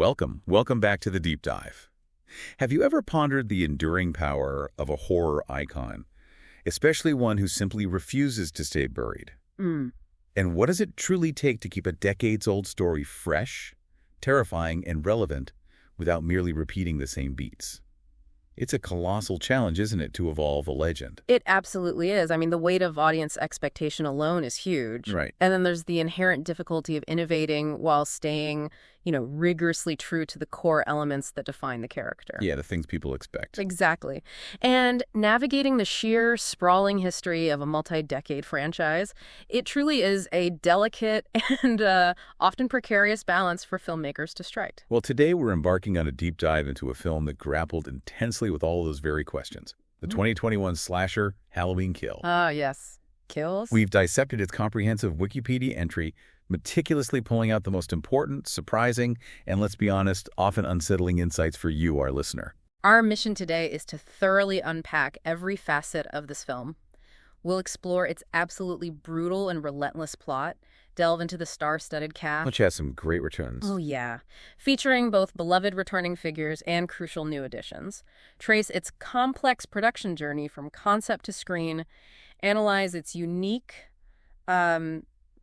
Welcome back to the deep dive. Have you ever pondered the enduring power of a horror icon, especially one who simply refuses to stay buried? And what does it truly take to keep a decades-old story fresh, terrifying, and relevant without merely repeating the same beats? It's a colossal challenge, isn't it, to evolve a legend? It absolutely is. I mean, the weight of audience expectation alone is huge. Right. And then there's the inherent difficulty of innovating while staying, rigorously true to the core elements that define the character. Yeah, the things people expect. Exactly. And navigating the sheer, sprawling history of a multi-decade franchise, it truly is a delicate and often precarious balance for filmmakers to strike. Well, today we're embarking on a deep dive into a film that grappled intensely with all those very questions. The 2021 slasher, Halloween Kill. Ah, yes. Kills? We've dissected its comprehensive Wikipedia entry, meticulously pulling out the most important, surprising, and let's be honest, often unsettling insights for you, our listener. Our mission today is to thoroughly unpack every facet of this film. We'll explore its absolutely brutal and relentless plot, delve into the star-studded cast. Which has some great returns. Oh, yeah. Featuring both beloved returning figures and crucial new additions. Trace its complex production journey from concept to screen, analyze its unique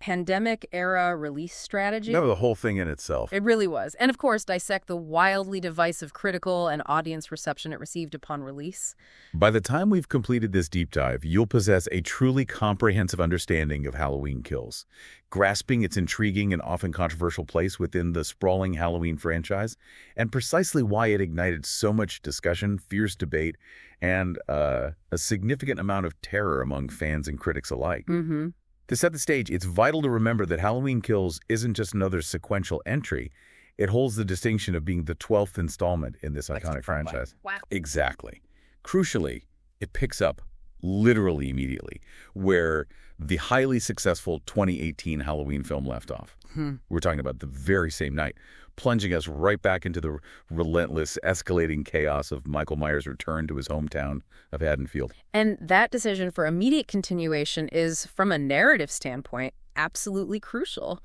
pandemic-era release strategy. That was a whole thing in itself. It really was. And, of course, dissect the wildly divisive critical and audience reception it received upon release. By the time we've completed this deep dive, you'll possess a truly comprehensive understanding of Halloween Kills, grasping its intriguing and often controversial place within the sprawling Halloween franchise, and precisely why it ignited so much discussion, fierce debate, and a significant amount of terror among fans and critics alike. To set the stage, it's vital to remember that Halloween Kills isn't just another sequential entry. It holds the distinction of being the 12th installment in this iconic franchise. Wow. Exactly. Crucially, it picks up literally immediately where the highly successful 2018 Halloween film left off. We're talking about the very same night, plunging us right back into the relentless, escalating chaos of Michael Myers' return to his hometown of Hadenfield. And that decision for immediate continuation is, from a narrative standpoint, absolutely crucial.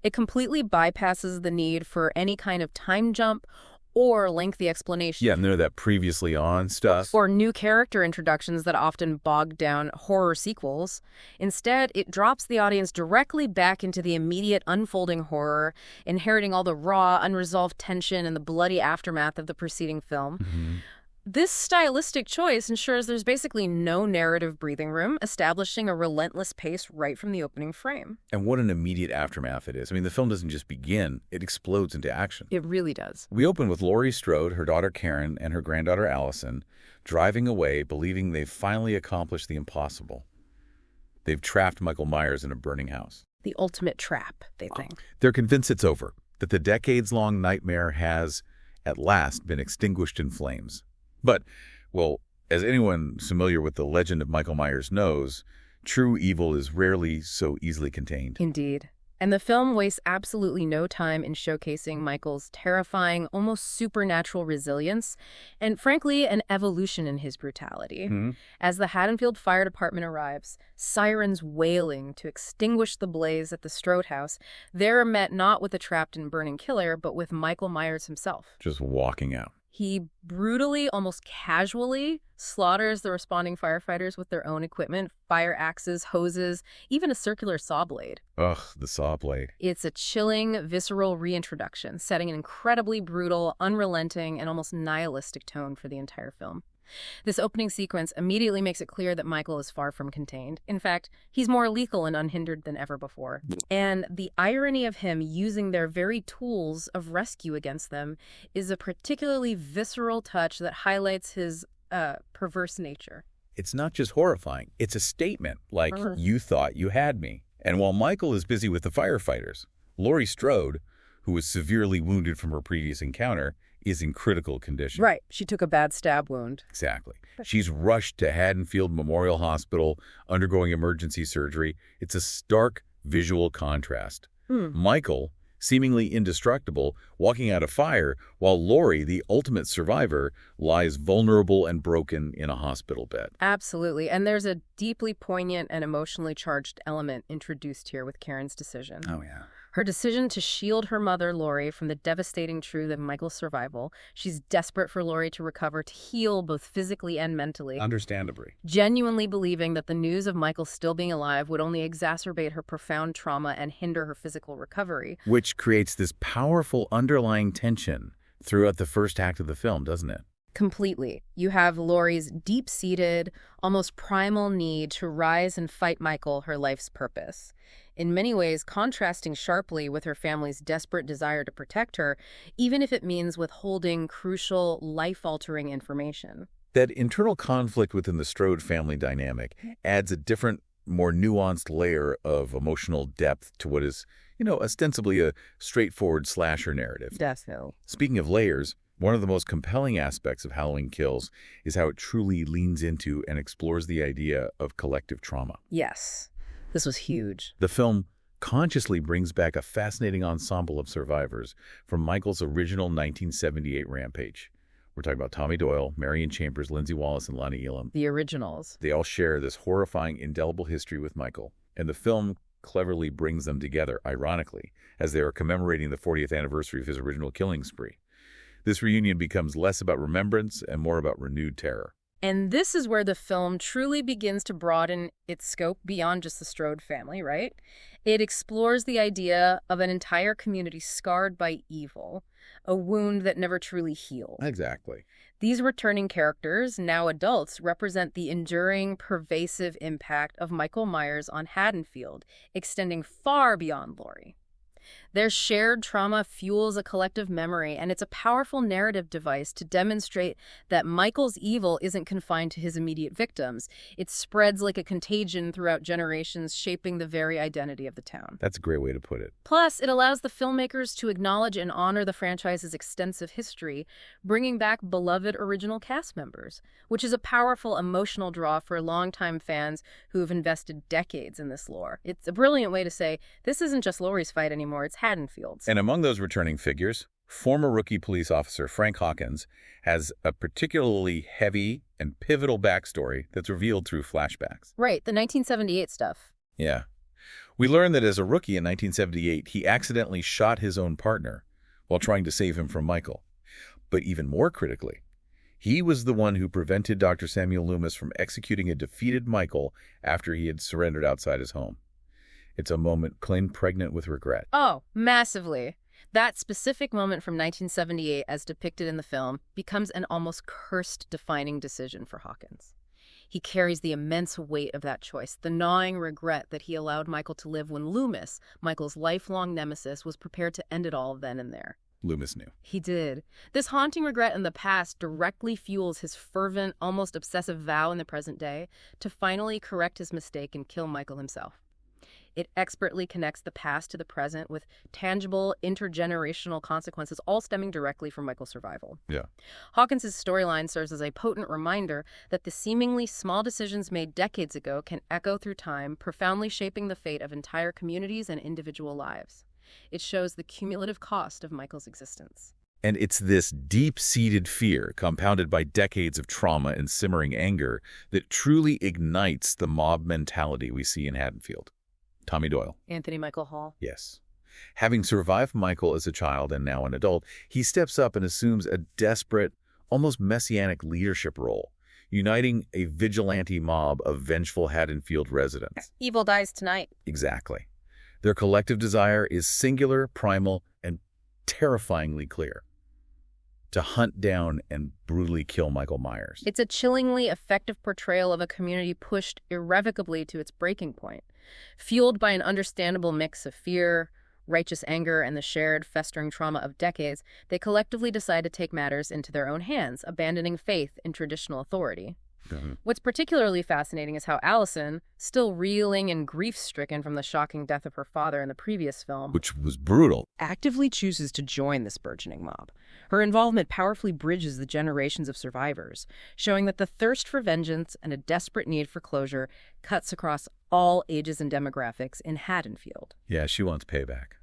It completely bypasses the need for any kind of time jump or lengthy explanation. Yeah, none of that previously on stuff. Or new character introductions that often bog down horror sequels. Instead, it drops the audience directly back into the immediate unfolding horror, inheriting all the raw, unresolved tension and the bloody aftermath of the preceding film. This stylistic choice ensures there's basically no narrative breathing room, establishing a relentless pace right from the opening frame. And what an immediate aftermath it is. I mean, the film doesn't just begin, it explodes into action. It really does. We open with Laurie Strode, her daughter Karen, and her granddaughter Allison driving away, believing they've finally accomplished the impossible. They've trapped Michael Myers in a burning house. The ultimate trap, they think. They're convinced it's over, that the decades-long nightmare has, at last, been extinguished in flames. But, well, as anyone familiar with the legend of Michael Myers knows, true evil is rarely so easily contained. Indeed. And the film wastes absolutely no time in showcasing Michael's terrifying, almost supernatural resilience, and frankly, an evolution in his brutality. As the Hadenfield Fire Department arrives, sirens wailing to extinguish the blaze at the Strode house, they're met not with a trapped and burning killer, but with Michael Myers himself. Just walking out. He brutally, almost casually, slaughters the responding firefighters with their own equipment, fire axes, hoses, even a circular saw blade. Ugh, the saw blade. It's a chilling, visceral reintroduction, setting an incredibly brutal, unrelenting, and almost nihilistic tone for the entire film. This opening sequence immediately makes it clear that Michael is far from contained. In fact, he's more lethal and unhindered than ever before. And the irony of him using their very tools of rescue against them is a particularly visceral touch that highlights his perverse nature. It's not just horrifying, it's a statement, like, you thought you had me. And while Michael is busy with the firefighters, Laurie Strode, who was severely wounded from her previous encounter, is in critical condition. Right. She took a bad stab wound. Exactly. She's rushed to Hadenfield Memorial Hospital, undergoing emergency surgery. It's a stark visual contrast. Michael, seemingly indestructible, walking out of fire, while Laurie, the ultimate survivor, lies vulnerable and broken in a hospital bed. Absolutely. And there's a deeply poignant and emotionally charged element introduced here with Karen's decision. Oh, yeah. Her decision to shield her mother, Lori, from the devastating truth of Michael's survival. She's desperate for Lori to recover, to heal both physically and mentally. Understandably. Genuinely believing that the news of Michael still being alive would only exacerbate her profound trauma and hinder her physical recovery. Which creates this powerful underlying tension throughout the first act of the film, doesn't it? Completely. You have Lori's deep-seated, almost primal need to rise and fight Michael, her life's purpose. In many ways, contrasting sharply with her family's desperate desire to protect her, even if it means withholding crucial, life-altering information. That internal conflict within the Strode family dynamic adds a different, more nuanced layer of emotional depth to what is, ostensibly a straightforward slasher narrative. Definitely. Speaking of layers, one of the most compelling aspects of Halloween Kills is how it truly leans into and explores the idea of collective trauma. Yes. This was huge. The film consciously brings back a fascinating ensemble of survivors from Michael's original 1978 rampage. We're talking about Tommy Doyle, Marion Chambers, Lindsay Wallace, and Lonnie Elam. The originals. They all share this horrifying, indelible history with Michael, and the film cleverly brings them together, ironically, as they are commemorating the 40th anniversary of his original killing spree. This reunion becomes less about remembrance and more about renewed terror. And this is where the film truly begins to broaden its scope beyond just the Strode family, right? It explores the idea of an entire community scarred by evil, a wound that never truly healed. Exactly. These returning characters, now adults, represent the enduring, pervasive impact of Michael Myers on Hadenfield, extending far beyond Lori. Their shared trauma fuels a collective memory, and it's a powerful narrative device to demonstrate that Michael's evil isn't confined to his immediate victims. It spreads like a contagion throughout generations, shaping the very identity of the town. That's a great way to put it. Plus, it allows the filmmakers to acknowledge and honor the franchise's extensive history, bringing back beloved original cast members, which is a powerful emotional draw for longtime fans who have invested decades in this lore. It's a brilliant way to say, this isn't just Lori's fight anymore, it's Hadenfield's. And among those returning figures, former rookie police officer Frank Hawkins has a particularly heavy and pivotal backstory that's revealed through flashbacks. Right, the 1978 stuff. Yeah. We learn that as a rookie in 1978, he accidentally shot his own partner while trying to save him from Michael. But even more critically, he was the one who prevented Dr. Samuel Loomis from executing a defeated Michael after he had surrendered outside his home. It's a moment claimed pregnant with regret. Oh, massively. That specific moment from 1978, as depicted in the film, becomes an almost cursed defining decision for Hawkins. He carries the immense weight of that choice, the gnawing regret that he allowed Michael to live when Loomis, Michael's lifelong nemesis, was prepared to end it all then and there. Loomis knew. He did. This haunting regret in the past directly fuels his fervent, almost obsessive vow in the present day to finally correct his mistake and kill Michael himself. It expertly connects the past to the present with tangible, intergenerational consequences, all stemming directly from Michael's survival. Yeah. Hawkins' storyline serves as a potent reminder that the seemingly small decisions made decades ago can echo through time, profoundly shaping the fate of entire communities and individual lives. It shows the cumulative cost of Michael's existence. And it's this deep-seated fear, compounded by decades of trauma and simmering anger, that truly ignites the mob mentality we see in Hadenfield. Tommy Doyle. Anthony Michael Hall. Yes. Having survived Michael as a child and now an adult, he steps up and assumes a desperate, almost messianic leadership role, uniting a vigilante mob of vengeful Hadenfield residents. Evil dies tonight. Exactly. Their collective desire is singular, primal, and terrifyingly clear: to hunt down and brutally kill Michael Myers. It's a chillingly effective portrayal of a community pushed irrevocably to its breaking point. Fueled by an understandable mix of fear, righteous anger, and the shared, festering trauma of decades, they collectively decide to take matters into their own hands, abandoning faith in traditional authority. What's particularly fascinating is how Allison, still reeling and grief-stricken from the shocking death of her father in the previous film, Which was brutal. actively chooses to join this burgeoning mob. Her involvement powerfully bridges the generations of survivors, showing that the thirst for vengeance and a desperate need for closure cuts across all ages and demographics in Hadenfield. Yeah, she wants payback.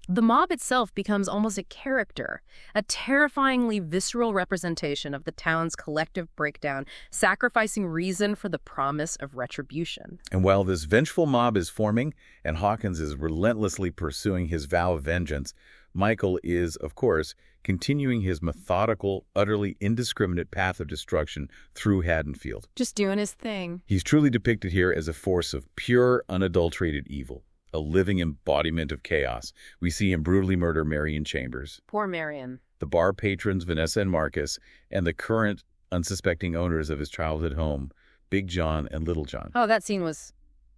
The mob itself becomes almost a character, a terrifyingly visceral representation of the town's collective breakdown, sacrificing reason for the promise of retribution. And while this vengeful mob is forming and Hawkins is relentlessly pursuing his vow of vengeance, Michael is, of course, continuing his methodical, utterly indiscriminate path of destruction through Hadenfield. Just doing his thing. He's truly depicted here as a force of pure, unadulterated evil, a living embodiment of chaos. We see him brutally murder Marion Chambers, Poor Marion. the bar patrons Vanessa and Marcus, and the current unsuspecting owners of his childhood home, Big John and Little John. Oh, that scene was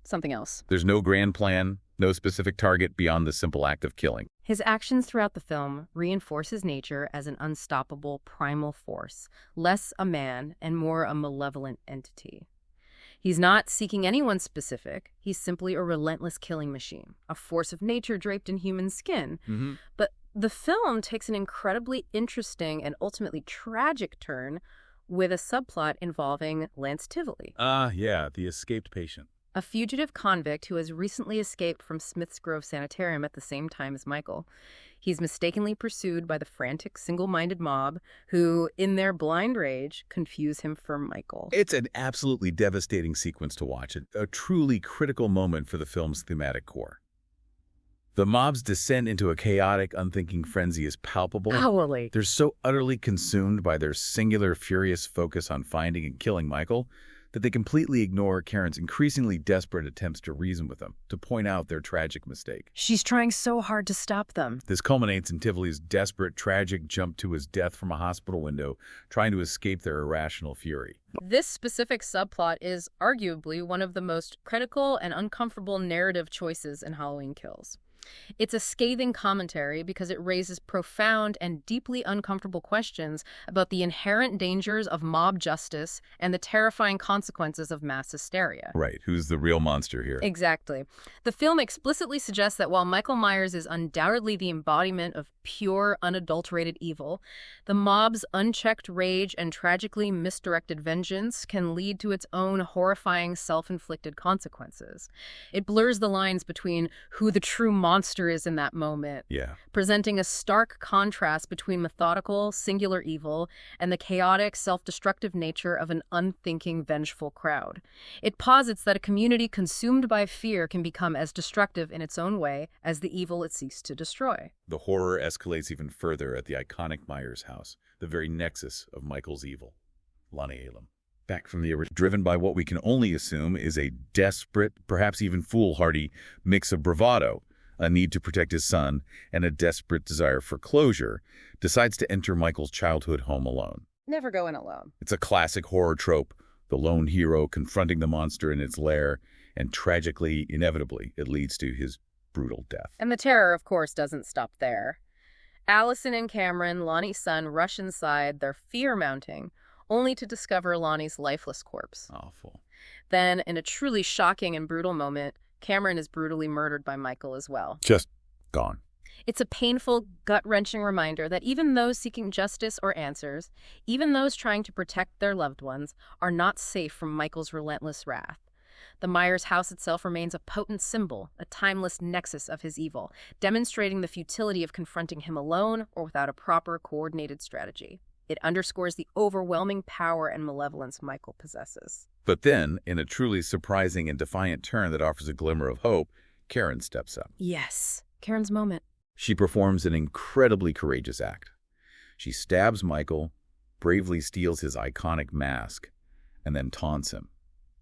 something else. There's no grand plan, no specific target beyond the simple act of killing. His actions throughout the film reinforce his nature as an unstoppable primal force, less a man and more a malevolent entity. He's not seeking anyone specific. He's simply a relentless killing machine, a force of nature draped in human skin. But the film takes an incredibly interesting and ultimately tragic turn with a subplot involving Lance Tivoli, Yeah, the escaped patient. a fugitive convict who has recently escaped from Smith's Grove Sanitarium at the same time as Michael. He's mistakenly pursued by the frantic, single-minded mob who, in their blind rage, confuse him for Michael. It's an absolutely devastating sequence to watch, a truly critical moment for the film's thematic core. The mob's descent into a chaotic, unthinking frenzy is palpable. Howley. They're so utterly consumed by their singular, furious focus on finding and killing Michael that they completely ignore Karen's increasingly desperate attempts to reason with them, to point out their tragic mistake. She's trying so hard to stop them. This culminates in Tivoli's desperate, tragic jump to his death from a hospital window, trying to escape their irrational fury. This specific subplot is arguably one of the most critical and uncomfortable narrative choices in Halloween Kills. It's a scathing commentary because it raises profound and deeply uncomfortable questions about the inherent dangers of mob justice and the terrifying consequences of mass hysteria. Right. Who's the real monster here? Exactly. The film explicitly suggests that while Michael Myers is undoubtedly the embodiment of pure, unadulterated evil, the mob's unchecked rage and tragically misdirected vengeance can lead to its own horrifying self-inflicted consequences. It blurs the lines between who the true monster is in that moment, presenting a stark contrast between methodical, singular evil and the chaotic, self-destructive nature of an unthinking, vengeful crowd. It posits that a community consumed by fear can become as destructive in its own way as the evil it seeks to destroy. The horror escalates even further at the iconic Myers house, the very nexus of Michael's evil. Lonnie Elam, back from the original, driven by what we can only assume is a desperate, perhaps even foolhardy mix of bravado, a need to protect his son, and a desperate desire for closure, decides to enter Michael's childhood home alone. Never go in alone. It's a classic horror trope, the lone hero confronting the monster in its lair, and tragically, inevitably, it leads to his brutal death. And the terror, of course, doesn't stop there. Allison and Cameron, Lonnie's son, rush inside, their fear mounting, only to discover Lonnie's lifeless corpse. Awful. Then, in a truly shocking and brutal moment, Cameron is brutally murdered by Michael as well. Just gone. It's a painful, gut-wrenching reminder that even those seeking justice or answers, even those trying to protect their loved ones, are not safe from Michael's relentless wrath. The Myers house itself remains a potent symbol, a timeless nexus of his evil, demonstrating the futility of confronting him alone or without a proper, coordinated strategy. It underscores the overwhelming power and malevolence Michael possesses. But then, in a truly surprising and defiant turn that offers a glimmer of hope, Karen steps up. Yes, Karen's moment. She performs an incredibly courageous act. She stabs Michael, bravely steals his iconic mask, and then taunts him,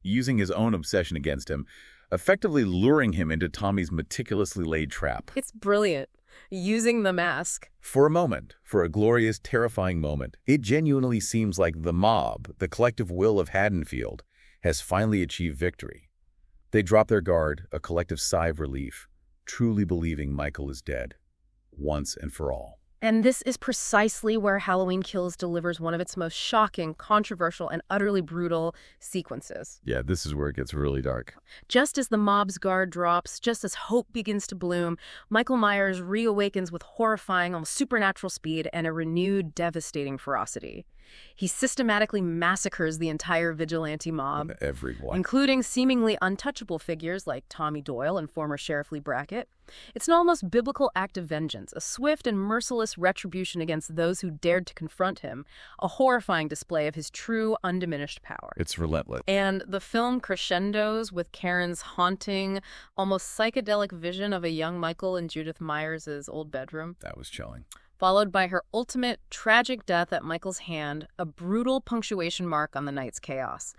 using his own obsession against him, effectively luring him into Tommy's meticulously laid trap. It's brilliant. Using the mask. For a moment, for a glorious, terrifying moment, it genuinely seems like the mob, the collective will of Hadenfield, has finally achieved victory. They drop their guard, a collective sigh of relief, truly believing Michael is dead, once and for all. And this is precisely where Halloween Kills delivers one of its most shocking, controversial, and utterly brutal sequences. Yeah, this is where it gets really dark. Just as the mob's guard drops, just as hope begins to bloom, Michael Myers reawakens with horrifying, almost supernatural speed and a renewed, devastating ferocity. He systematically massacres the entire vigilante mob, Everyone. including seemingly untouchable figures like Tommy Doyle and former Sheriff Lee Brackett. It's an almost biblical act of vengeance, a swift and merciless retribution against those who dared to confront him, a horrifying display of his true, undiminished power. It's relentless. And the film crescendos with Karen's haunting, almost psychedelic vision of a young Michael in Judith Myers' old bedroom, That was chilling. followed by her ultimate tragic death at Michael's hand, a brutal punctuation mark on the night's chaos.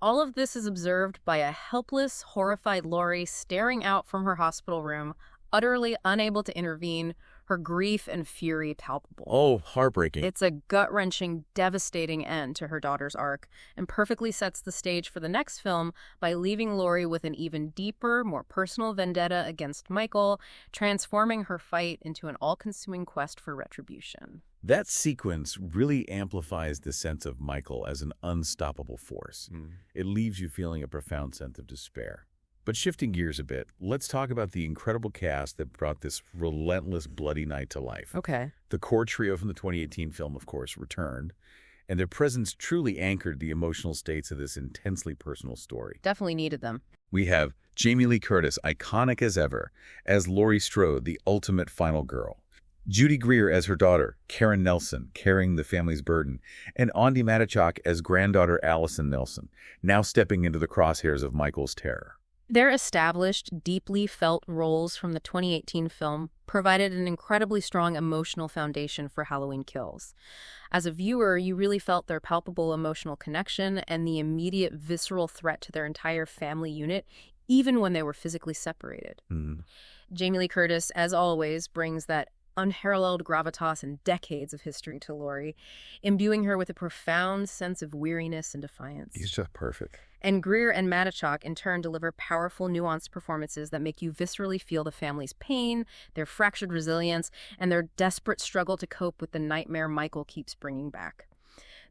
All of this is observed by a helpless, horrified Laurie staring out from her hospital room, utterly unable to intervene, her grief and fury palpable. Oh, heartbreaking. It's a gut-wrenching, devastating end to her daughter's arc, and perfectly sets the stage for the next film by leaving Laurie with an even deeper, more personal vendetta against Michael, transforming her fight into an all-consuming quest for retribution. That sequence really amplifies the sense of Michael as an unstoppable force. It leaves you feeling a profound sense of despair. But shifting gears a bit, let's talk about the incredible cast that brought this relentless, bloody night to life. Okay. The core trio from the 2018 film, of course, returned, and their presence truly anchored the emotional states of this intensely personal story. Definitely needed them. We have Jamie Lee Curtis, iconic as ever, as Laurie Strode, the ultimate final girl. Judy Greer as her daughter, Karen Nelson, carrying the family's burden, and Andi Matichak as granddaughter Allison Nelson, now stepping into the crosshairs of Michael's terror. Their established, deeply felt roles from the 2018 film provided an incredibly strong emotional foundation for Halloween Kills. As a viewer, you really felt their palpable emotional connection and the immediate visceral threat to their entire family unit, even when they were physically separated. Jamie Lee Curtis, as always, brings that unparalleled gravitas and decades of history to Laurie, imbuing her with a profound sense of weariness and defiance. He's just perfect. And Greer and Matichak, in turn, deliver powerful, nuanced performances that make you viscerally feel the family's pain, their fractured resilience, and their desperate struggle to cope with the nightmare Michael keeps bringing back.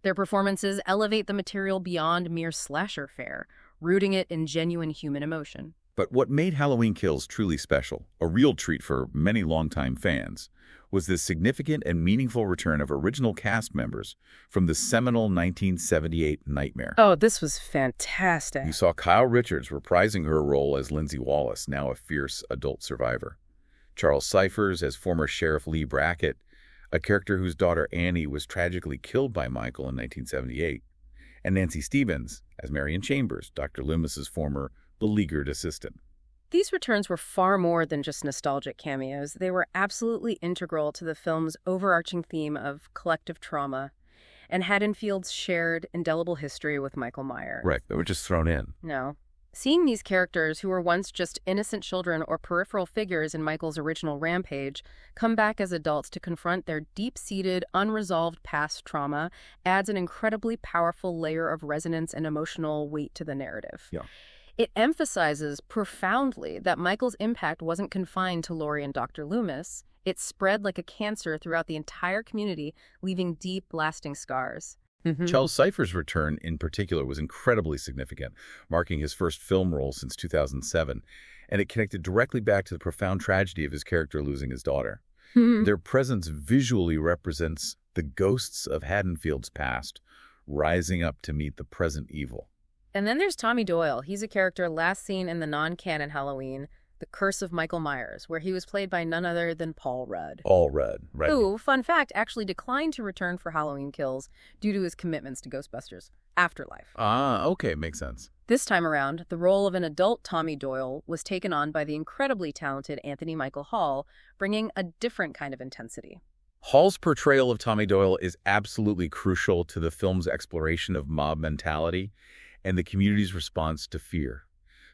Their performances elevate the material beyond mere slasher fare, rooting it in genuine human emotion. But what made Halloween Kills truly special, a real treat for many longtime fans, was the significant and meaningful return of original cast members from the seminal 1978 Nightmare. Oh, this was fantastic. You saw Kyle Richards reprising her role as Lindsay Wallace, now a fierce adult survivor. Charles Cyphers as former Sheriff Lee Brackett, a character whose daughter Annie was tragically killed by Michael in 1978. And Nancy Stevens as Marion Chambers, Dr. Loomis's former beleaguered assistant. These returns were far more than just nostalgic cameos. They were absolutely integral to the film's overarching theme of collective trauma and Hadenfield's shared, indelible history with Michael Myers. Right, they were just thrown in. No. Seeing these characters, who were once just innocent children or peripheral figures in Michael's original rampage, come back as adults to confront their deep-seated, unresolved past trauma adds an incredibly powerful layer of resonance and emotional weight to the narrative. Yeah. It emphasizes profoundly that Michael's impact wasn't confined to Laurie and Dr. Loomis. It spread like a cancer throughout the entire community, leaving deep, lasting scars. Charles Cyphers' return in particular was incredibly significant, marking his first film role since 2007, and it connected directly back to the profound tragedy of his character losing his daughter. Their presence visually represents the ghosts of Hadenfield's past, rising up to meet the present evil. And then there's Tommy Doyle. He's a character last seen in the non-canon Halloween, The Curse of Michael Myers, where he was played by none other than Paul Rudd. All red, right? Who, fun fact, actually declined to return for Halloween Kills due to his commitments to Ghostbusters Afterlife. Ah, okay, makes sense. This time around, the role of an adult Tommy Doyle was taken on by the incredibly talented Anthony Michael Hall, bringing a different kind of intensity. Hall's portrayal of Tommy Doyle is absolutely crucial to the film's exploration of mob mentality and the community's response to fear.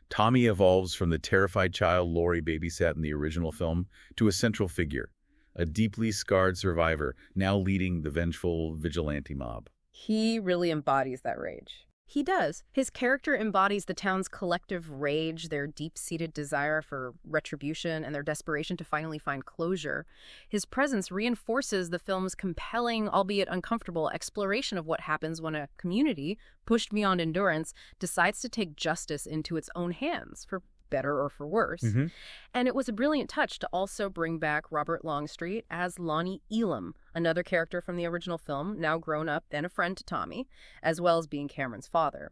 Tommy evolves from the terrified child Laurie babysat in the original film to a central figure, a deeply scarred survivor now leading the vengeful vigilante mob. He really embodies that rage. He does. His character embodies the town's collective rage, their deep-seated desire for retribution, and their desperation to finally find closure. His presence reinforces the film's compelling, albeit uncomfortable, exploration of what happens when a community, pushed beyond endurance, decides to take justice into its own hands, for better or for worse. And it was a brilliant touch to also bring back Robert Longstreet as Lonnie Elam, another character from the original film, now grown up and a friend to Tommy, as well as being Cameron's father.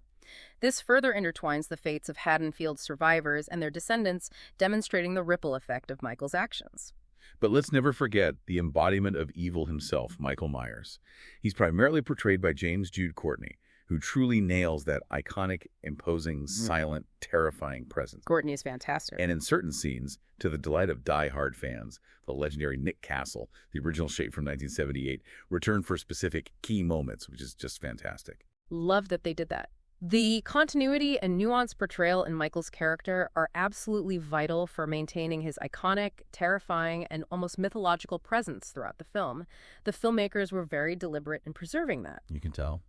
This further intertwines the fates of Hadenfield's survivors and their descendants, demonstrating the ripple effect of Michael's actions. But let's never forget the embodiment of evil himself, Michael Myers. He's primarily portrayed by James Jude Courtney, who truly nails that iconic, imposing, silent, terrifying presence. Courtney is fantastic. And in certain scenes, to the delight of die-hard fans, the legendary Nick Castle, the original shape from 1978, returned for specific key moments, which is just fantastic. Love that they did that. The continuity and nuanced portrayal in Michael's character are absolutely vital for maintaining his iconic, terrifying, and almost mythological presence throughout the film. The filmmakers were very deliberate in preserving that. You can tell.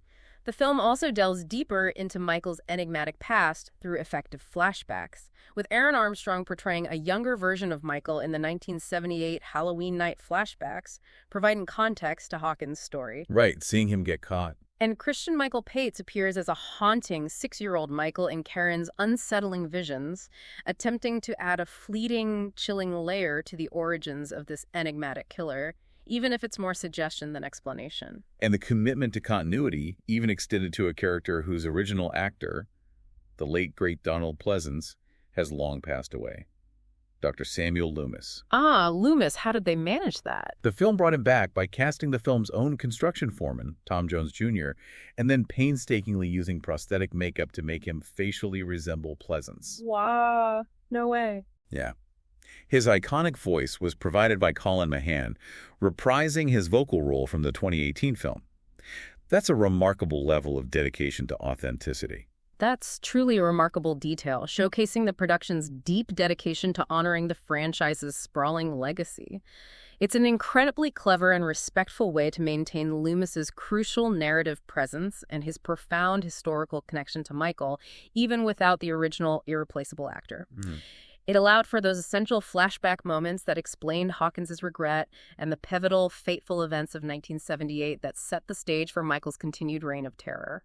The film also delves deeper into Michael's enigmatic past through effective flashbacks, with Aaron Armstrong portraying a younger version of Michael in the 1978 Halloween night flashbacks, providing context to Hawkins' story. Right, seeing him get caught. And Christian Michael Pates appears as a haunting 6-year-old Michael in Karen's unsettling visions, attempting to add a fleeting, chilling layer to the origins of this enigmatic killer, even if it's more suggestion than explanation. And the commitment to continuity even extended to a character whose original actor, the late, great Donald Pleasance, has long passed away. Dr. Samuel Loomis. Ah, Loomis, how did they manage that? The film brought him back by casting the film's own construction foreman, Tom Jones Jr., and then painstakingly using prosthetic makeup to make him facially resemble Pleasance. Wow, no way. Yeah. His iconic voice was provided by Colin Mahan, reprising his vocal role from the 2018 film. That's a remarkable level of dedication to authenticity. That's truly a remarkable detail, showcasing the production's deep dedication to honoring the franchise's sprawling legacy. It's an incredibly clever and respectful way to maintain Loomis's crucial narrative presence and his profound historical connection to Michael, even without the original irreplaceable actor. It allowed for those essential flashback moments that explained Hawkins's regret and the pivotal, fateful events of 1978 that set the stage for Michael's continued reign of terror.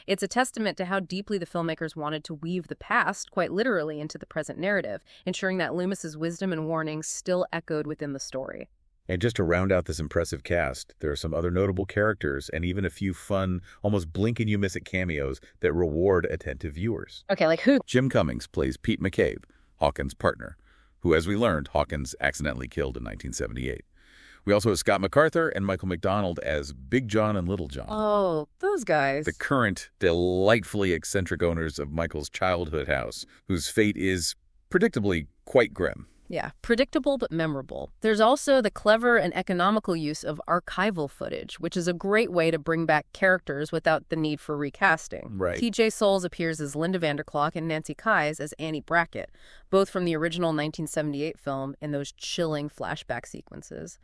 It's a testament to how deeply the filmmakers wanted to weave the past, quite literally, into the present narrative, ensuring that Loomis's wisdom and warnings still echoed within the story. And just to round out this impressive cast, there are some other notable characters and even a few fun, almost blink-and-you-miss-it cameos that reward attentive viewers. Okay, like who? Jim Cummings plays Pete McCabe, Hawkins' partner, who, as we learned, Hawkins accidentally killed in 1978. We also have Scott MacArthur and Michael McDonald as Big John and Little John. Oh, those guys. The current, delightfully eccentric owners of Michael's childhood house, whose fate is, predictably, quite grim. Yeah, predictable but memorable. There's also the clever and economical use of archival footage, which is a great way to bring back characters without the need for recasting. Right. T.J. Souls appears as Linda Vanderklok and Nancy Kyes as Annie Brackett, both from the original 1978 film in those chilling flashback sequences.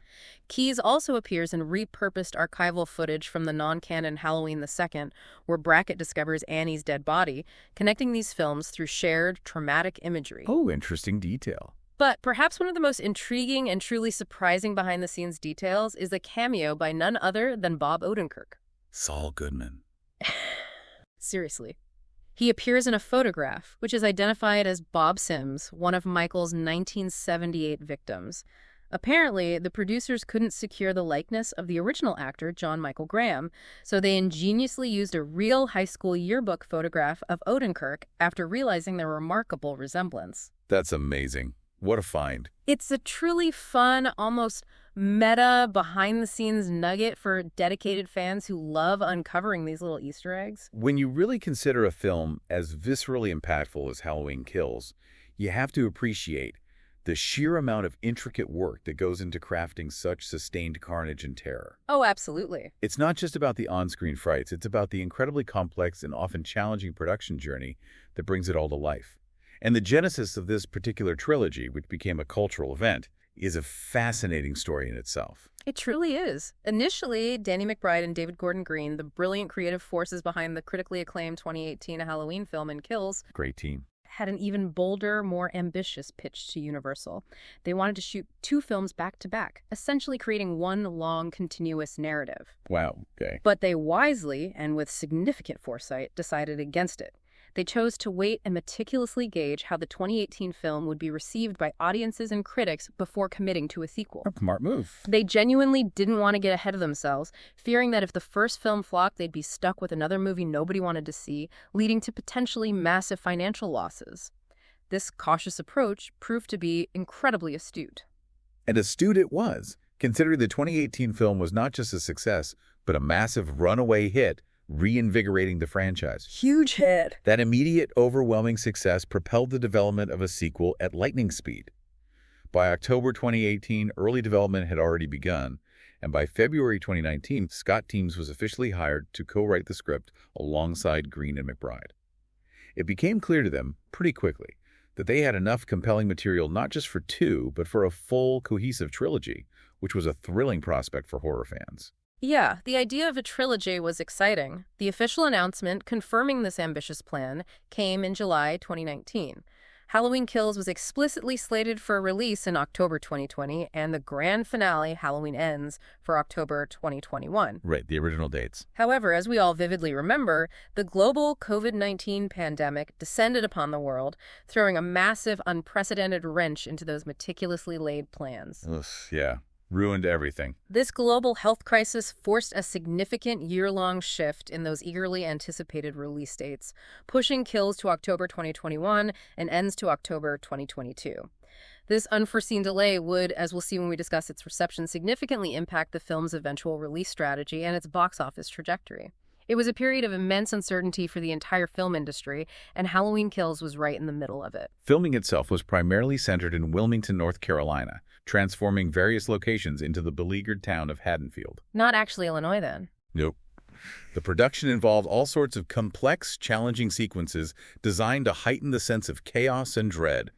Keyes also appears in repurposed archival footage from the non-canon Halloween II, where Brackett discovers Annie's dead body, connecting these films through shared traumatic imagery. Oh, interesting detail. But perhaps one of the most intriguing and truly surprising behind-the-scenes details is a cameo by none other than Bob Odenkirk. Saul Goodman. Seriously. He appears in a photograph, which is identified as Bob Sims, one of Michael's 1978 victims. Apparently, the producers couldn't secure the likeness of the original actor, John Michael Graham, so they ingeniously used a real high school yearbook photograph of Odenkirk after realizing their remarkable resemblance. That's amazing. What a find. It's a truly fun, almost meta, behind-the-scenes nugget for dedicated fans who love uncovering these little Easter eggs. When you really consider a film as viscerally impactful as Halloween Kills, you have to appreciate the sheer amount of intricate work that goes into crafting such sustained carnage and terror. Oh, absolutely. It's not just about the on-screen frights, it's about the incredibly complex and often challenging production journey that brings it all to life. And the genesis of this particular trilogy, which became a cultural event, is a fascinating story in itself. It truly is. Initially, Danny McBride and David Gordon Green, the brilliant creative forces behind the critically acclaimed 2018 Halloween film and Kills, Great team. had an even bolder, more ambitious pitch to Universal. They wanted to shoot 2 films back-to-back, essentially creating one long, continuous narrative. Wow, okay. But they wisely, and with significant foresight, decided against it. They chose to wait and meticulously gauge how the 2018 film would be received by audiences and critics before committing to a sequel. A smart move. They genuinely didn't want to get ahead of themselves, fearing that if the first film flopped, they'd be stuck with another movie nobody wanted to see, leading to potentially massive financial losses. This cautious approach proved to be incredibly astute. And astute it was, considering the 2018 film was not just a success, but a massive runaway hit, reinvigorating the franchise. Huge hit. That immediate, overwhelming success propelled the development of a sequel at lightning speed. By October 2018, early development had already begun, and by February 2019, Scott Teems was officially hired to co-write the script alongside Green and McBride. It became clear to them, pretty quickly, that they had enough compelling material not just for two, but for a full, cohesive trilogy, which was a thrilling prospect for horror fans. Yeah, the idea of a trilogy was exciting. The official announcement confirming this ambitious plan came in July 2019. Halloween Kills was explicitly slated for release in October 2020, and the grand finale, Halloween Ends, for October 2021. Right, the original dates. However, as we all vividly remember, the global COVID-19 pandemic descended upon the world, throwing a massive, unprecedented wrench into those meticulously laid plans. Ugh, yeah. Ruined everything. This global health crisis forced a significant year-long shift in those eagerly anticipated release dates, pushing Kills to October 2021 and Ends to October 2022. This unforeseen delay would, as we'll see when we discuss its reception, significantly impact the film's eventual release strategy and its box office trajectory. It was a period of immense uncertainty for the entire film industry, and Halloween Kills was right in the middle of it. Filming itself was primarily centered in Wilmington, North Carolina, transforming various locations into the beleaguered town of Hadenfield. Not actually Illinois, then. Nope. The production involved all sorts of complex, challenging sequences designed to heighten the sense of chaos and dread,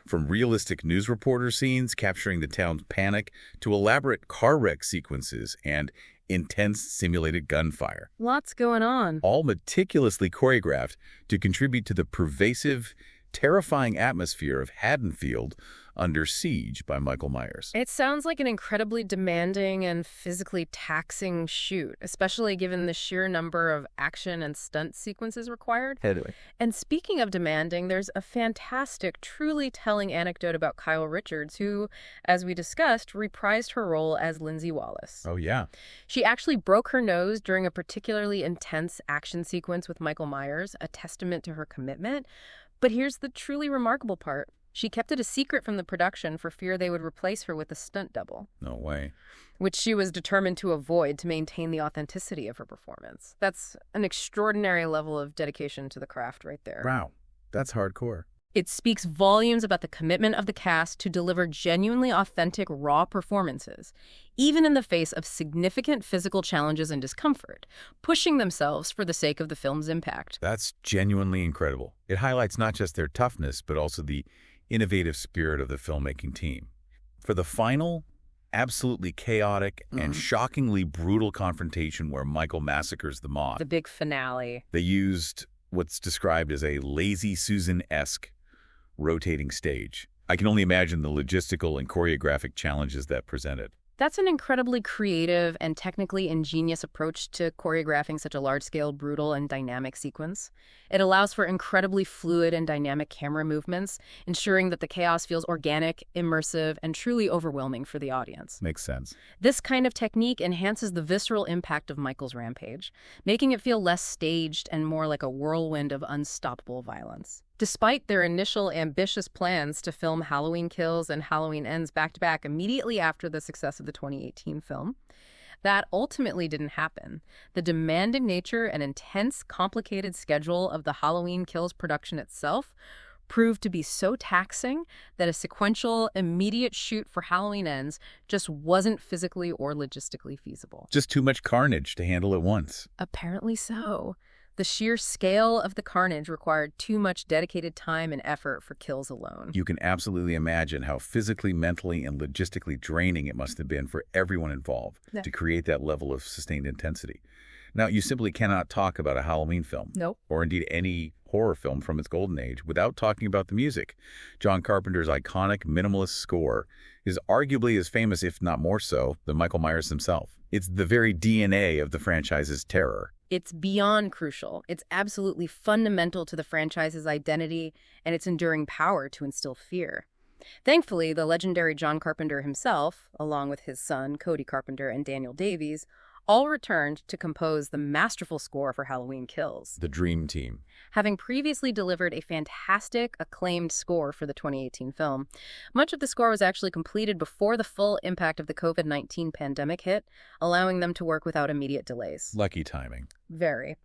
from realistic news reporter scenes capturing the town's panic to elaborate car wreck sequences and intense simulated gunfire. Lots going on. All meticulously choreographed to contribute to the pervasive, terrifying atmosphere of Hadenfield under siege by Michael Myers. It sounds like an incredibly demanding and physically taxing shoot, especially given the sheer number of action and stunt sequences required. And speaking of demanding, there's a fantastic, truly telling anecdote about Kyle Richards, who, as we discussed, reprised her role as Lindsay Wallace. Oh, yeah. She actually broke her nose during a particularly intense action sequence with Michael Myers, a testament to her commitment. But here's the truly remarkable part. She kept it a secret from the production for fear they would replace her with a stunt double. No way. Which she was determined to avoid to maintain the authenticity of her performance. That's an extraordinary level of dedication to the craft right there. Wow. That's hardcore. It speaks volumes about the commitment of the cast to deliver genuinely authentic, raw performances, even in the face of significant physical challenges and discomfort, pushing themselves for the sake of the film's impact. That's genuinely incredible. It highlights not just their toughness, but also the innovative spirit of the filmmaking team. For the final, absolutely chaotic and shockingly brutal confrontation where Michael massacres the mob, The big finale. they used what's described as a Lazy Susan-esque rotating stage. I can only imagine the logistical and choreographic challenges that presented. That's an incredibly creative and technically ingenious approach to choreographing such a large-scale, brutal, and dynamic sequence. It allows for incredibly fluid and dynamic camera movements, ensuring that the chaos feels organic, immersive, and truly overwhelming for the audience. Makes sense. This kind of technique enhances the visceral impact of Michael's rampage, making it feel less staged and more like a whirlwind of unstoppable violence. Despite their initial ambitious plans to film Halloween Kills and Halloween Ends back-to-back immediately after the success of the 2018 film, that ultimately didn't happen. The demanding nature and intense, complicated schedule of the Halloween Kills production itself proved to be so taxing that a sequential, immediate shoot for Halloween Ends just wasn't physically or logistically feasible. Just too much carnage to handle at once. Apparently so. The sheer scale of the carnage required too much dedicated time and effort for Kills alone. You can absolutely imagine how physically, mentally, and logistically draining it must have been for everyone involved to create that level of sustained intensity. Now, you simply cannot talk about a Halloween film, Nope. or indeed any horror film from its golden age, without talking about the music. John Carpenter's iconic minimalist score is arguably as famous, if not more so, than Michael Myers himself. It's the very DNA of the franchise's terror. It's beyond crucial. It's absolutely fundamental to the franchise's identity and its enduring power to instill fear. Thankfully, the legendary John Carpenter himself, along with his son Cody Carpenter and Daniel Davies, all returned to compose the masterful score for Halloween Kills. The Dream Team. Having previously delivered a fantastic, acclaimed score for the 2018 film, much of the score was actually completed before the full impact of the COVID-19 pandemic hit, allowing them to work without immediate delays. Lucky timing. Very.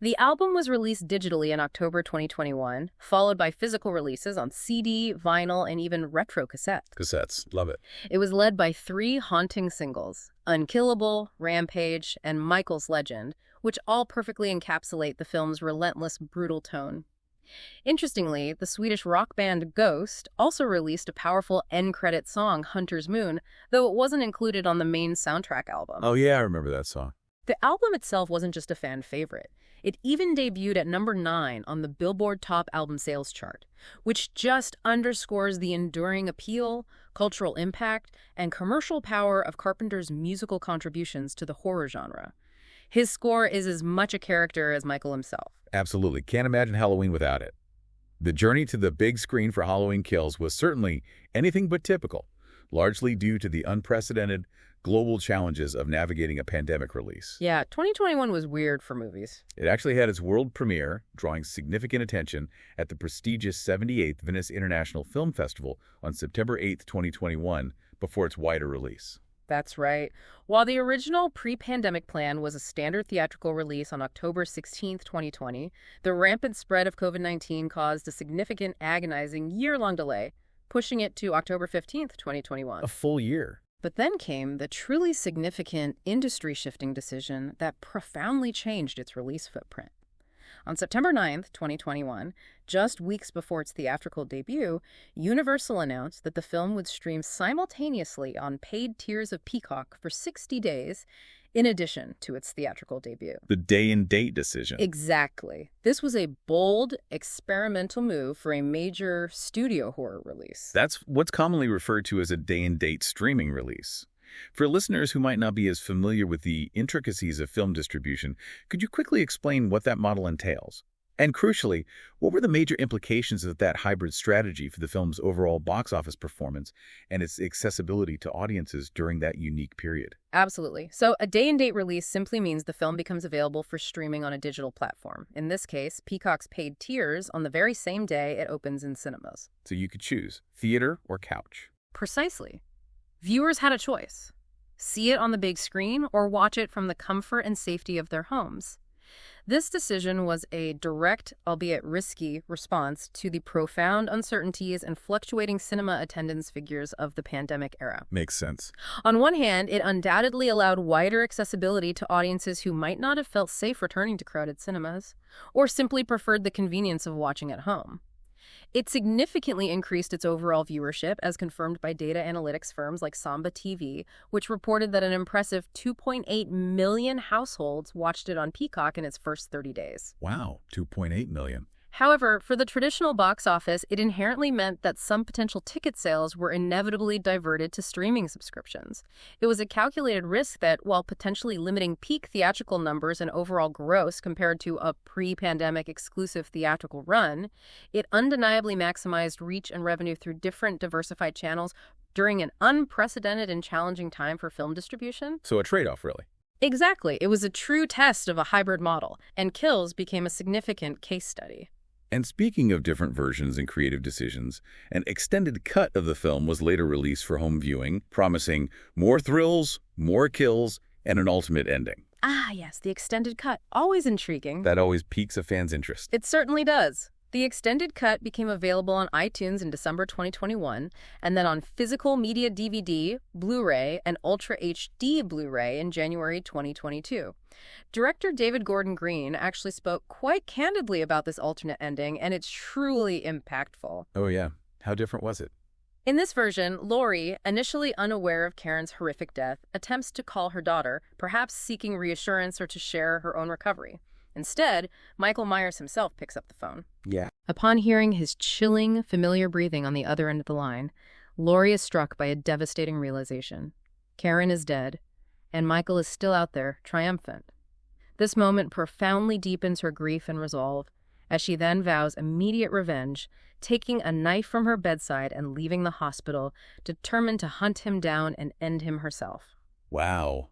The album was released digitally in October 2021, followed by physical releases on CD, vinyl, and even retro cassettes. Cassettes. Love it. It was led by 3 haunting singles, Unkillable, Rampage, and Michael's Legend, which all perfectly encapsulate the film's relentless, brutal tone. Interestingly, the Swedish rock band Ghost also released a powerful end-credit song, Hunter's Moon, though it wasn't included on the main soundtrack album. Oh yeah, I remember that song. The album itself wasn't just a fan favorite. It even debuted at number 9 on the Billboard Top Album Sales chart, which just underscores the enduring appeal, cultural impact, and commercial power of Carpenter's musical contributions to the horror genre. His score is as much a character as Michael himself. Absolutely. Can't imagine Halloween without it. The journey to the big screen for Halloween Kills was certainly anything but typical, largely due to the unprecedented global challenges of navigating a pandemic release. Yeah, 2021 was weird for movies. It actually had its world premiere, drawing significant attention at the prestigious 78th Venice International Film Festival on September 8, 2021, before its wider release. That's right. While the original pre-pandemic plan was a standard theatrical release on October 16, 2020, the rampant spread of COVID-19 caused a significant, agonizing, year-long delay, pushing it to October 15, 2021. A full year. But then came the truly significant industry-shifting decision that profoundly changed its release footprint. On September 9, 2021, just weeks before its theatrical debut, Universal announced that the film would stream simultaneously on paid tiers of Peacock for 60 days, in addition to its theatrical debut. The day and date decision. Exactly. This was a bold, experimental move for a major studio horror release. That's what's commonly referred to as a day and date streaming release. For listeners who might not be as familiar with the intricacies of film distribution, could you quickly explain what that model entails? And crucially, what were the major implications of that hybrid strategy for the film's overall box office performance and its accessibility to audiences during that unique period? Absolutely. So a day-and-date release simply means the film becomes available for streaming on a digital platform. In this case, Peacock's paid tiers on the very same day it opens in cinemas. So you could choose theater or couch. Precisely. Viewers had a choice. See it on the big screen or watch it from the comfort and safety of their homes. This decision was a direct, albeit risky, response to the profound uncertainties and fluctuating cinema attendance figures of the pandemic era. Makes sense. On one hand, it undoubtedly allowed wider accessibility to audiences who might not have felt safe returning to crowded cinemas, or simply preferred the convenience of watching at home. It significantly increased its overall viewership, as confirmed by data analytics firms like Samba TV, which reported that an impressive 2.8 million households watched it on Peacock in its first 30 days. Wow, 2.8 million. However, for the traditional box office, it inherently meant that some potential ticket sales were inevitably diverted to streaming subscriptions. It was a calculated risk that, while potentially limiting peak theatrical numbers and overall gross compared to a pre-pandemic exclusive theatrical run, it undeniably maximized reach and revenue through different diversified channels during an unprecedented and challenging time for film distribution. So a trade-off, really. Exactly. It was a true test of a hybrid model, and Kills became a significant case study. And speaking of different versions and creative decisions, an extended cut of the film was later released for home viewing, promising more thrills, more kills, and an ultimate ending. Ah, yes, the extended cut. Always intriguing. That always piques a fan's interest. It certainly does. The extended cut became available on iTunes in December 2021, and then on physical media DVD, Blu-ray, and Ultra HD Blu-ray in January 2022. Director David Gordon Green actually spoke quite candidly about this alternate ending, and it's truly impactful. Oh yeah. How different was it? In this version, Laurie, initially unaware of Karen's horrific death, attempts to call her daughter, perhaps seeking reassurance or to share her own recovery. Instead, Michael Myers himself picks up the phone. Yeah. Upon hearing his chilling, familiar breathing on the other end of the line, Laurie is struck by a devastating realization. Karen is dead, and Michael is still out there, triumphant. This moment profoundly deepens her grief and resolve, as she then vows immediate revenge, taking a knife from her bedside and leaving the hospital, determined to hunt him down and end him herself. Wow.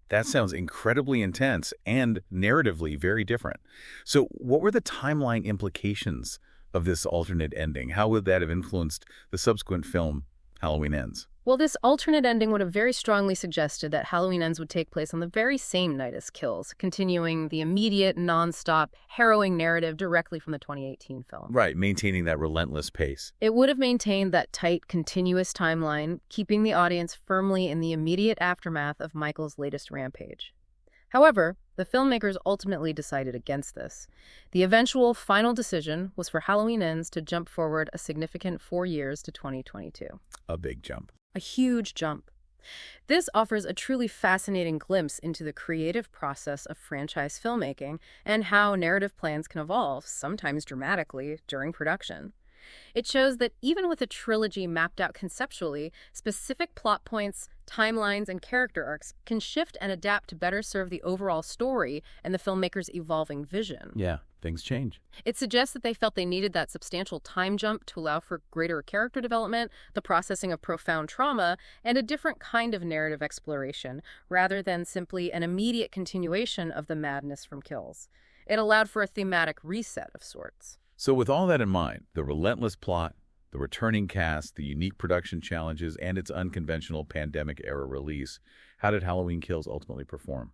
That sounds incredibly intense and narratively very different. So what were the timeline implications of this alternate ending? How would that have influenced the subsequent film, Halloween Ends? Well, this alternate ending would have very strongly suggested that Halloween Ends would take place on the very same night as Kills, continuing the immediate, non-stop, harrowing narrative directly from the 2018 film. Right, maintaining that relentless pace. It would have maintained that tight, continuous timeline, keeping the audience firmly in the immediate aftermath of Michael's latest rampage. However, the filmmakers ultimately decided against this. The eventual final decision was for Halloween Ends to jump forward a significant 4 years to 2022. A big jump. A huge jump. This offers a truly fascinating glimpse into the creative process of franchise filmmaking and how narrative plans can evolve, sometimes dramatically, during production. It shows that even with a trilogy mapped out conceptually, specific plot points, timelines, and character arcs can shift and adapt to better serve the overall story and the filmmaker's evolving vision. Yeah, things change. It suggests that they felt they needed that substantial time jump to allow for greater character development, the processing of profound trauma, and a different kind of narrative exploration, rather than simply an immediate continuation of the madness from Kills. It allowed for a thematic reset of sorts. So with all that in mind, the relentless plot, the returning cast, the unique production challenges, and its unconventional pandemic-era release, how did Halloween Kills ultimately perform?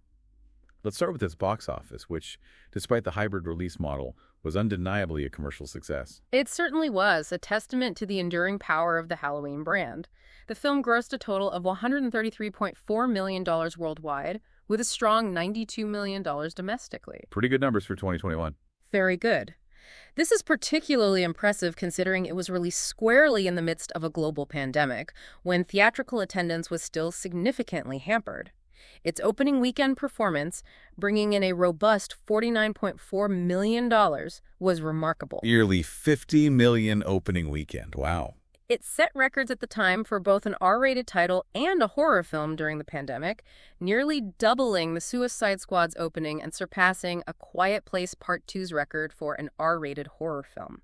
Let's start with its box office, which, despite the hybrid release model, was undeniably a commercial success. It certainly was, a testament to the enduring power of the Halloween brand. The film grossed a total of $133.4 million worldwide, with a strong $92 million domestically. Pretty good numbers for 2021. Very good. This is particularly impressive considering it was released squarely in the midst of a global pandemic, when theatrical attendance was still significantly hampered. Its opening weekend performance, bringing in a robust $49.4 million, was remarkable. Nearly $50 million opening weekend. Wow. It set records at the time for both an R-rated title and a horror film during the pandemic, nearly doubling the Suicide Squad's opening and surpassing A Quiet Place Part 2's record for an R-rated horror film.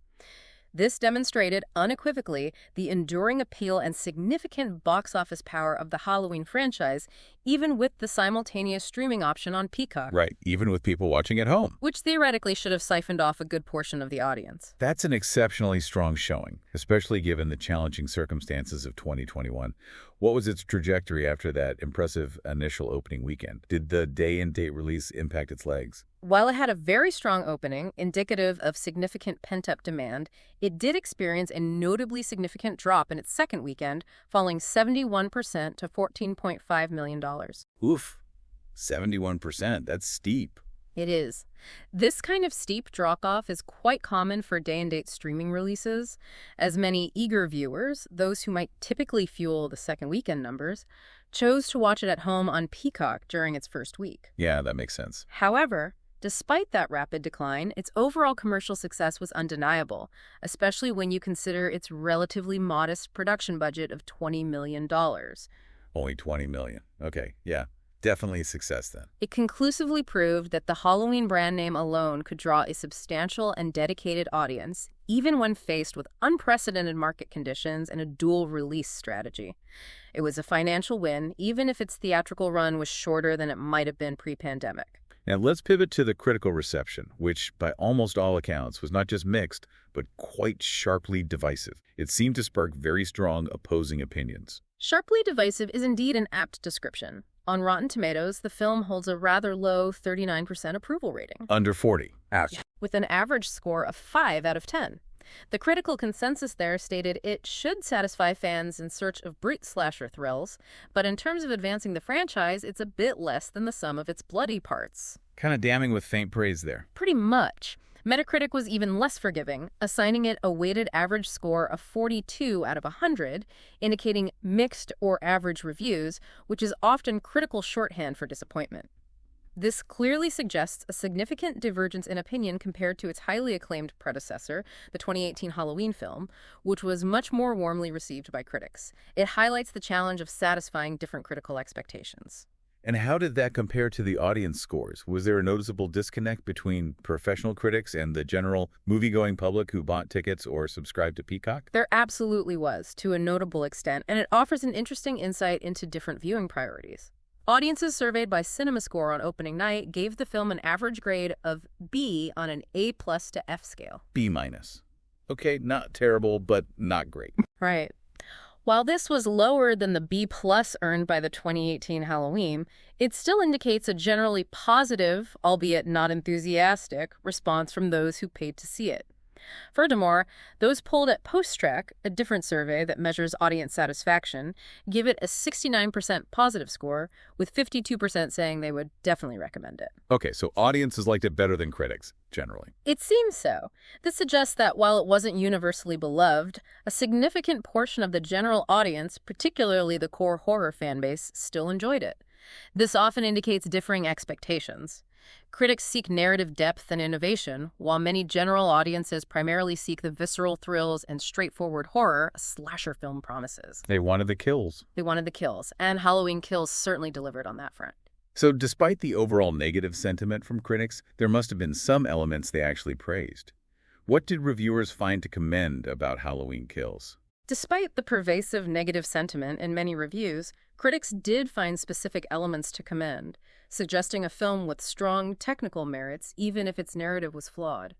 This demonstrated unequivocally the enduring appeal and significant box office power of the Halloween franchise, even with the simultaneous streaming option on Peacock. Right, even with people watching at home. Which theoretically should have siphoned off a good portion of the audience. That's an exceptionally strong showing, especially given the challenging circumstances of 2021. What was its trajectory after that impressive initial opening weekend? Did the day-and-date release impact its legs? While it had a very strong opening, indicative of significant pent-up demand, it did experience a notably significant drop in its second weekend, falling 71% to $14.5 million. Oof, 71%. That's steep. It is. This kind of steep drop-off is quite common for day-and-date streaming releases, as many eager viewers, those who might typically fuel the second weekend numbers, chose to watch it at home on Peacock during its first week. Yeah, that makes sense. However, despite that rapid decline, its overall commercial success was undeniable, especially when you consider its relatively modest production budget of $20 million. Only $20 million. Okay, yeah. Definitely a success then. It conclusively proved that the Halloween brand name alone could draw a substantial and dedicated audience, even when faced with unprecedented market conditions and a dual release strategy. It was a financial win, even if its theatrical run was shorter than it might have been pre-pandemic. Now let's pivot to the critical reception, which by almost all accounts was not just mixed, but quite sharply divisive. It seemed to spark very strong opposing opinions. Sharply divisive is indeed an apt description. On Rotten Tomatoes, the film holds a rather low 39% approval rating. Under 40. Ouch. With an average score of 5 out of 10. The critical consensus there stated it should satisfy fans in search of brute slasher thrills, but in terms of advancing the franchise, it's a bit less than the sum of its bloody parts. Kind of damning with faint praise there. Pretty much. Metacritic was even less forgiving, assigning it a weighted average score of 42 out of 100, indicating mixed or average reviews, which is often critical shorthand for disappointment. This clearly suggests a significant divergence in opinion compared to its highly acclaimed predecessor, the 2018 Halloween film, which was much more warmly received by critics. It highlights the challenge of satisfying different critical expectations. And how did that compare to the audience scores? Was there a noticeable disconnect between professional critics and the general movie-going public who bought tickets or subscribed to Peacock? There absolutely was, to a notable extent, and it offers an interesting insight into different viewing priorities. Audiences surveyed by CinemaScore on opening night gave the film an average grade of B on an A+ to F scale. B-. Okay, not terrible, but not great. Right. While this was lower than the B+ earned by the 2018 Halloween, it still indicates a generally positive, albeit not enthusiastic, response from those who paid to see it. Furthermore, those polled at PostTrack, a different survey that measures audience satisfaction, give it a 69% positive score, with 52% saying they would definitely recommend it. Okay, so audiences liked it better than critics, generally. It seems so. This suggests that while it wasn't universally beloved, a significant portion of the general audience, particularly the core horror fanbase, still enjoyed it. This often indicates differing expectations. Critics seek narrative depth and innovation, while many general audiences primarily seek the visceral thrills and straightforward horror a slasher film promises. They wanted the kills. They wanted the kills, and Halloween Kills certainly delivered on that front. So despite the overall negative sentiment from critics, there must have been some elements they actually praised. What did reviewers find to commend about Halloween Kills? Despite the pervasive negative sentiment in many reviews, critics did find specific elements to commend, suggesting a film with strong technical merits even if its narrative was flawed.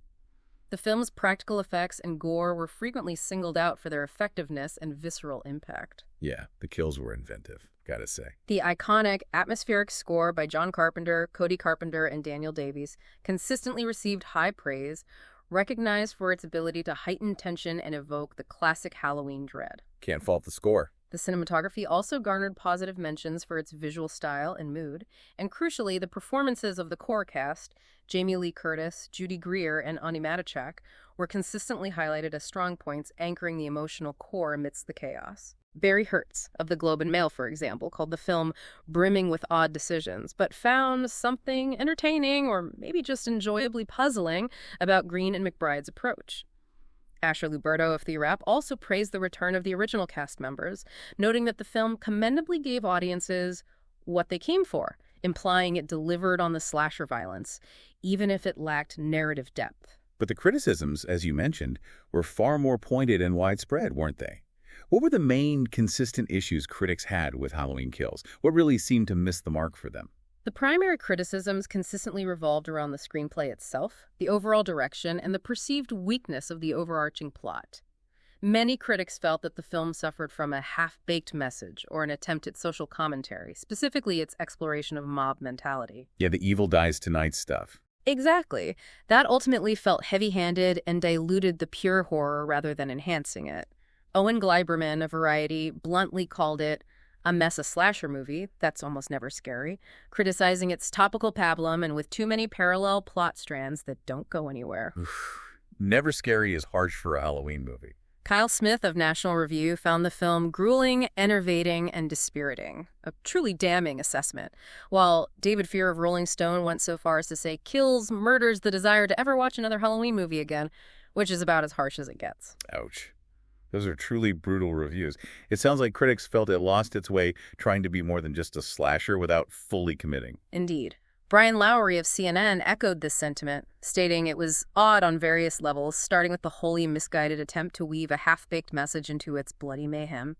The film's practical effects and gore were frequently singled out for their effectiveness and visceral impact. Yeah, the kills were inventive, gotta say. The iconic atmospheric score by John Carpenter, Cody Carpenter, and Daniel Davies consistently received high praise, recognized for its ability to heighten tension and evoke the classic Halloween dread. Can't fault the score. The cinematography also garnered positive mentions for its visual style and mood, and crucially, the performances of the core cast, Jamie Lee Curtis, Judy Greer, and Ani Matichak, were consistently highlighted as strong points anchoring the emotional core amidst the chaos. Barry Hertz of the Globe and Mail, for example, called the film brimming with odd decisions, but found something entertaining or maybe just enjoyably puzzling about Green and McBride's approach. Asher Luberto of Theatrical also praised the return of the original cast members, noting that the film commendably gave audiences what they came for, implying it delivered on the slasher violence, even if it lacked narrative depth. But the criticisms, as you mentioned, were far more pointed and widespread, weren't they? What were the main consistent issues critics had with Halloween Kills? What really seemed to miss the mark for them? The primary criticisms consistently revolved around the screenplay itself, the overall direction, and the perceived weakness of the overarching plot. Many critics felt that the film suffered from a half-baked message or an attempt at social commentary, specifically its exploration of mob mentality. Yeah, the evil dies tonight stuff. Exactly. That ultimately felt heavy-handed and diluted the pure horror rather than enhancing it. Owen Gleiberman of Variety bluntly called it a mess a slasher movie that's almost never scary, criticizing its topical pablum and with too many parallel plot strands that don't go anywhere. Never scary is harsh for a Halloween movie. Kyle Smith of National Review found the film grueling, enervating, and dispiriting, a truly damning assessment, while David Fear of Rolling Stone went so far as to say Kills murders the desire to ever watch another Halloween movie again, which is about as harsh as it gets. Ouch. Those are truly brutal reviews. It sounds like critics felt it lost its way trying to be more than just a slasher without fully committing. Indeed. Brian Lowry of CNN echoed this sentiment, stating it was odd on various levels, starting with the wholly misguided attempt to weave a half-baked message into its bloody mayhem.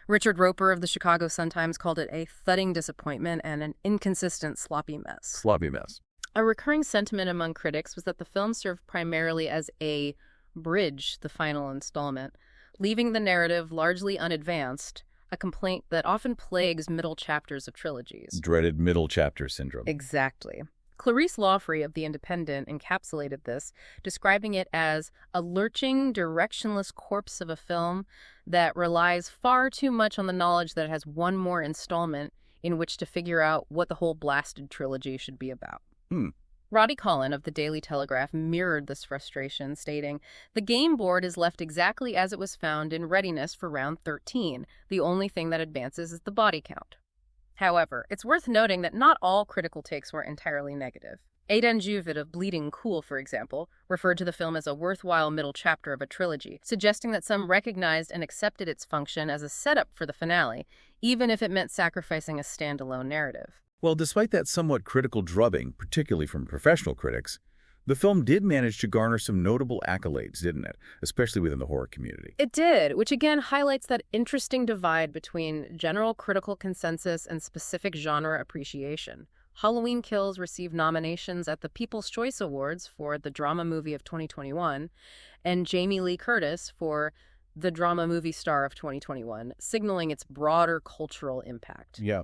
Richard Roper of the Chicago Sun-Times called it a thudding disappointment and an inconsistent, sloppy mess. Sloppy mess. A recurring sentiment among critics was that the film served primarily as a bridge, the final installment, leaving the narrative largely unadvanced, a complaint that often plagues middle chapters of trilogies. Dreaded middle chapter syndrome. Exactly. Clarice Lawfrey of The Independent encapsulated this, describing it as a lurching, directionless corpse of a film that relies far too much on the knowledge that it has one more installment in which to figure out what the whole blasted trilogy should be about. Roddy Collin of the Daily Telegraph mirrored this frustration, stating, "The game board is left exactly as it was found in readiness for round 13. The only thing that advances is the body count." However, it's worth noting that not all critical takes were entirely negative. Aidan Juvid of Bleeding Cool, for example, referred to the film as a worthwhile middle chapter of a trilogy, suggesting that some recognized and accepted its function as a setup for the finale, even if it meant sacrificing a standalone narrative. Well, despite that somewhat critical drubbing, particularly from professional critics, the film did manage to garner some notable accolades, didn't it? Especially within the horror community. It did, which again highlights that interesting divide between general critical consensus and specific genre appreciation. Halloween Kills received nominations at the People's Choice Awards for the Drama Movie of 2021 and Jamie Lee Curtis for the Drama Movie Star of 2021, signaling its broader cultural impact. Yeah.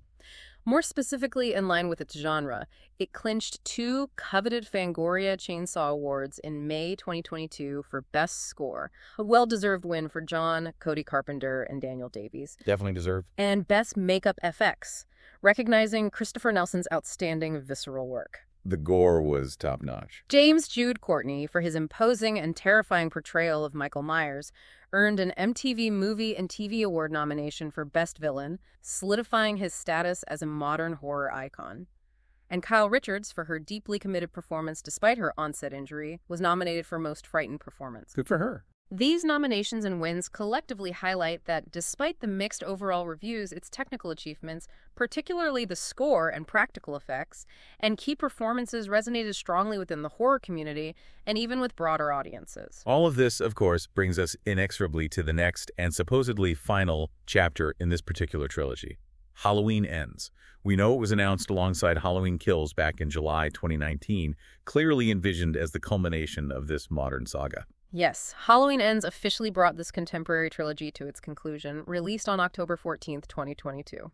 More specifically, in line with its genre, it clinched 2 coveted Fangoria Chainsaw Awards in May 2022 for Best Score, a well-deserved win for John, Cody Carpenter, and Daniel Davies, Definitely deserved. and Best Makeup FX, recognizing Christopher Nelson's outstanding visceral work. The gore was top-notch. James Jude Courtney, for his imposing and terrifying portrayal of Michael Myers, earned an MTV Movie and TV Award nomination for Best Villain, solidifying his status as a modern horror icon. And Kyle Richards, for her deeply committed performance despite her onset injury, was nominated for Most Frightened Performance. Good for her. These nominations and wins collectively highlight that despite the mixed overall reviews, its technical achievements, particularly the score and practical effects, and key performances resonated strongly within the horror community and even with broader audiences. All of this, of course, brings us inexorably to the next and supposedly final chapter in this particular trilogy. Halloween Ends. We know it was announced alongside Halloween Kills back in July 2019, clearly envisioned as the culmination of this modern saga. Yes, Halloween Ends officially brought this contemporary trilogy to its conclusion, released on October 14th, 2022.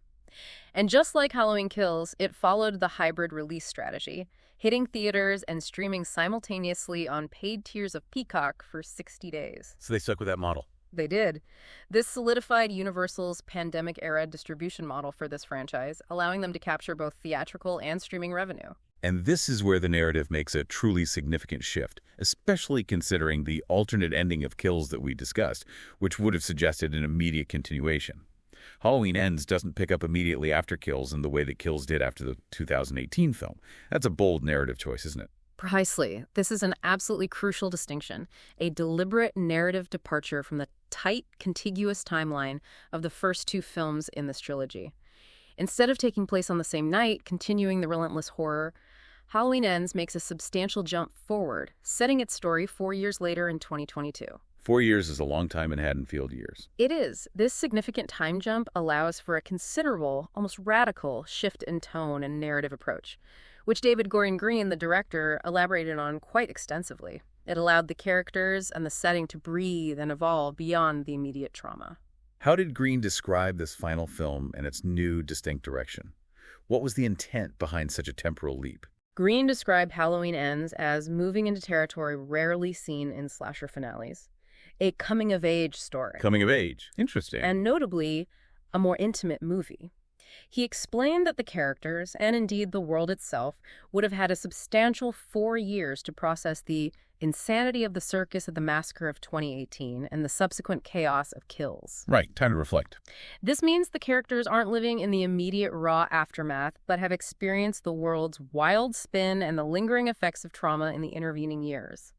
And just like Halloween Kills, it followed the hybrid release strategy, hitting theaters and streaming simultaneously on paid tiers of Peacock for 60 days. So they stuck with that model. They did. This solidified Universal's pandemic-era distribution model for this franchise, allowing them to capture both theatrical and streaming revenue. And this is where the narrative makes a truly significant shift, especially considering the alternate ending of Kills that we discussed, which would have suggested an immediate continuation. Halloween Ends doesn't pick up immediately after Kills in the way that Kills did after the 2018 film. That's a bold narrative choice, isn't it? Precisely. This is an absolutely crucial distinction, a deliberate narrative departure from the tight, contiguous timeline of the first 2 films in this trilogy. Instead of taking place on the same night, continuing the relentless horror, Halloween Ends makes a substantial jump forward, setting its story 4 years later in 2022. 4 years is a long time in Hadenfield years. It is. This significant time jump allows for a considerable, almost radical, shift in tone and narrative approach, which David Gordon Green, the director, elaborated on quite extensively. It allowed the characters and the setting to breathe and evolve beyond the immediate trauma. How did Green describe this final film and its new, distinct direction? What was the intent behind such a temporal leap? Green described Halloween Ends as moving into territory rarely seen in slasher finales. A coming-of-age story. Coming of age. Interesting. And notably, a more intimate movie. He explained that the characters, and indeed the world itself, would have had a substantial 4 years to process the insanity of the circus at the Massacre of 2018 and the subsequent chaos of Kills. Right, time to reflect. This means the characters aren't living in the immediate raw aftermath, but have experienced the world's wild spin and the lingering effects of trauma in the intervening years.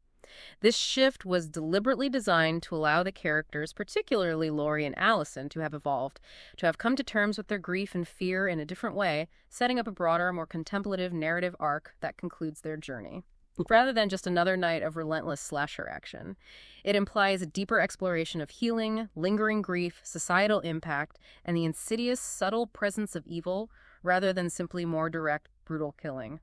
This shift was deliberately designed to allow the characters, particularly Laurie and Allison, to have evolved, to have come to terms with their grief and fear in a different way, setting up a broader, more contemplative narrative arc that concludes their journey. Rather than just another night of relentless slasher action, it implies a deeper exploration of healing, lingering grief, societal impact, and the insidious, subtle presence of evil, rather than simply more direct, brutal killing.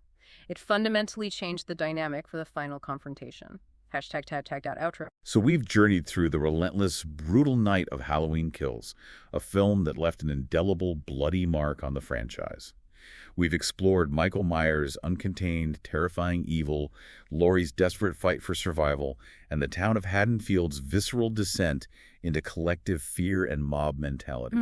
It fundamentally changed the dynamic for the final confrontation. #tag.outro. So we've journeyed through the relentless, brutal night of Halloween Kills, a film that left an indelible, bloody mark on the franchise. We've explored Michael Myers' uncontained, terrifying evil, Laurie's desperate fight for survival, and the town of Hadenfield's visceral descent into collective fear and mob mentality.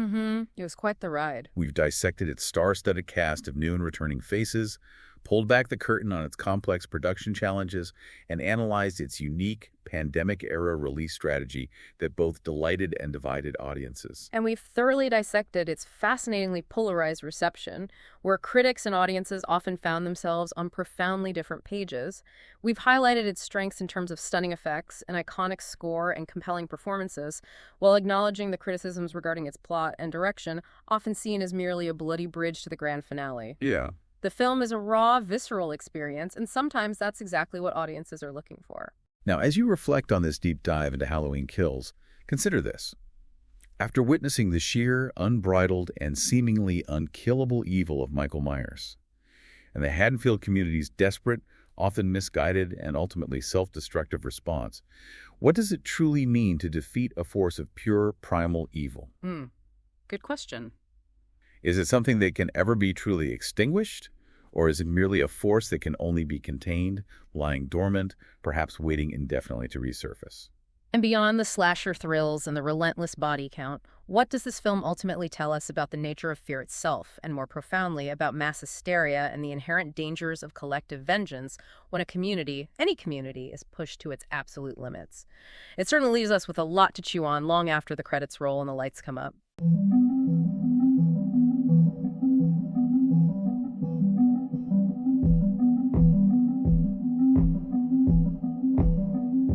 It was quite the ride. We've dissected its star-studded cast of new and returning faces, pulled back the curtain on its complex production challenges, and analyzed its unique pandemic-era release strategy that both delighted and divided audiences. And we've thoroughly dissected its fascinatingly polarized reception, where critics and audiences often found themselves on profoundly different pages. We've highlighted its strengths in terms of stunning effects, an iconic score, and compelling performances, while acknowledging the criticisms regarding its plot and direction, often seen as merely a bloody bridge to the grand finale. Yeah. The film is a raw, visceral experience, and sometimes that's exactly what audiences are looking for. Now, as you reflect on this deep dive into Halloween Kills, consider this. After witnessing the sheer, unbridled, and seemingly unkillable evil of Michael Myers, and the Hadenfield community's desperate, often misguided, and ultimately self-destructive response, what does it truly mean to defeat a force of pure, primal evil? Good question. Is it something that can ever be truly extinguished? Or is it merely a force that can only be contained, lying dormant, perhaps waiting indefinitely to resurface? And beyond the slasher thrills and the relentless body count, what does this film ultimately tell us about the nature of fear itself, and more profoundly, about mass hysteria and the inherent dangers of collective vengeance when a community, any community, is pushed to its absolute limits? It certainly leaves us with a lot to chew on long after the credits roll and the lights come up.